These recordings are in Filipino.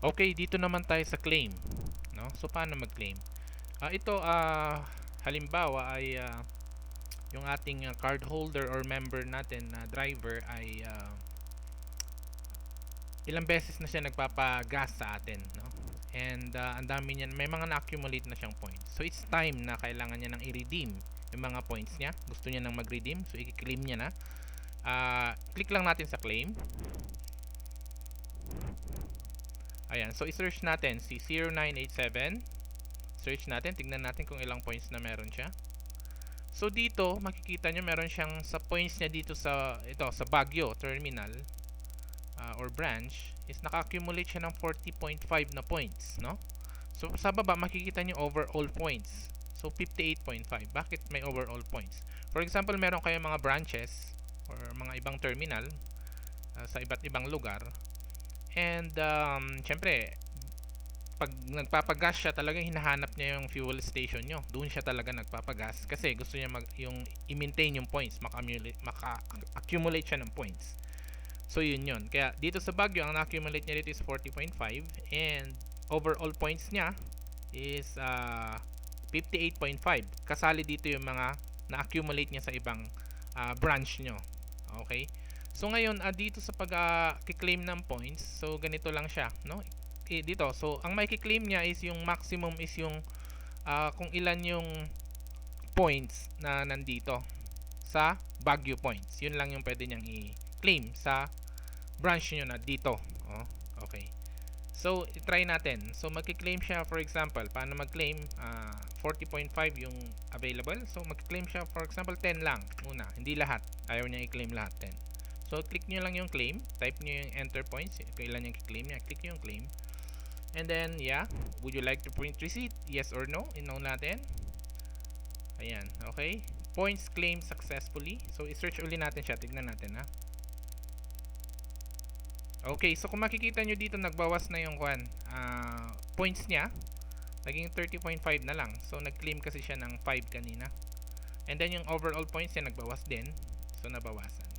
Okay, dito naman tayo sa claim, no? So paano mag-claim? Ito halimbawa ay yung ating card holder or member natin na driver ay ilang beses na siya nagpapagas sa atin, no? And ang dami niyan, may mga na-accumulate na siyang points. So it's time na kailangan niya nang i-redeem yung mga points niya. Gusto niya nang mag-redeem, so i-claim niya na. Click lang natin sa claim. Ayan, so i-search natin si 0987. Search natin, tignan natin kung ilang points na meron siya. So dito, makikita nyo meron siyang sa points niya dito sa sa Baguio terminal or branch is naka-accumulate siya ng 40.5 na points, no? So sa baba makikita nyo overall points. So 58.5. Bakit may overall points? For example, meron kayong mga branches or mga ibang terminal sa iba't ibang lugar. And syempre, pag nagpapagas siya, talagang hinahanap niya yung fuel station nyo. Doon siya talaga nagpapagas kasi gusto niya i-maintain yung points, maka-accumulate siya ng points. So yun. Kaya dito sa Baguio, ang na-accumulate niya dito is 40.5 and overall points niya is 58.5. Kasali dito yung mga na-accumulate niya sa ibang branch nyo. Okay? So ngayon, dito sa pag-claim ng points, so ganito lang siya, no? Dito, so ang may claim niya is yung maximum is yung kung ilan yung points na nandito sa Baguio points. Yun lang yung pwede niyang i-claim sa branch nyo na dito. Okay. So, try natin. So, magki-claim siya, for example, paano mag-claim? 40.5 yung available. So, magki-claim siya, for example, 10 lang muna. Hindi lahat. Ayaw niya i-claim lahat 10. So, click nyo lang yung claim. Type nyo yung enter points. Kailan yung i-claim niya. Click yung claim. And then, yeah. Would you like to print receipt? Yes or no? I-no natin. Ayan. Okay. Points claimed successfully. So, i-search uli natin siya. Tignan natin, ha. Okay, so kung makikita nyo dito, nagbawas na yung points niya. Naging 30.5 na lang. So, nag-claim kasi siya ng 5 kanina. And then, yung overall points niya, nagbawas din. So, nabawasan.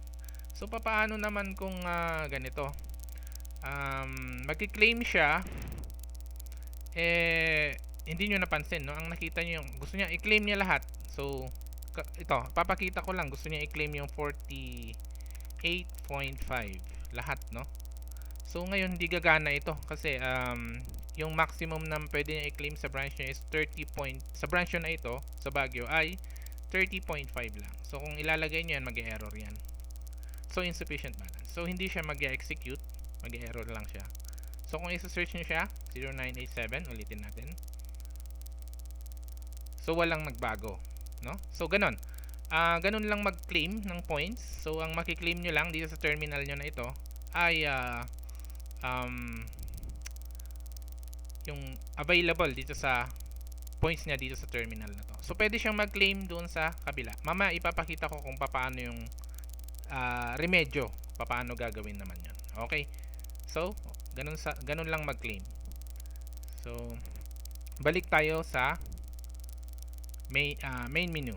So, papaano naman kung ganito? Mag-claim siya. Hindi nyo napansin, no? Ang nakita nyo yung, gusto niya, i-claim niya lahat. So, ito, papakita ko lang. Gusto niya i-claim yung 48.5. Lahat, no? So ngayon hindi gagana ito kasi yung maximum na pwede niya i-claim sa branch niya is 30 point. Sa branch na ito, sa Baguio ay 30.5 lang. So kung ilalagay niyo yan, mag-error yan. So insufficient balance. So hindi siya mag-execute, mag-error lang siya. So kung i-search niyo siya, 0987, ulitin natin. So walang nagbago, no? So ganun. Ganun lang mag-claim ng points. So ang maki-claim niyo lang dito sa terminal niyo na ito ay yung available dito sa points niya dito sa terminal na to. So pwede siyang mag-claim doon sa kabila. Mama, ipapakita ko kung paano yung remedyo, paano gagawin naman 'yon. Okay? So, ganun lang mag-claim. So, balik tayo sa main menu.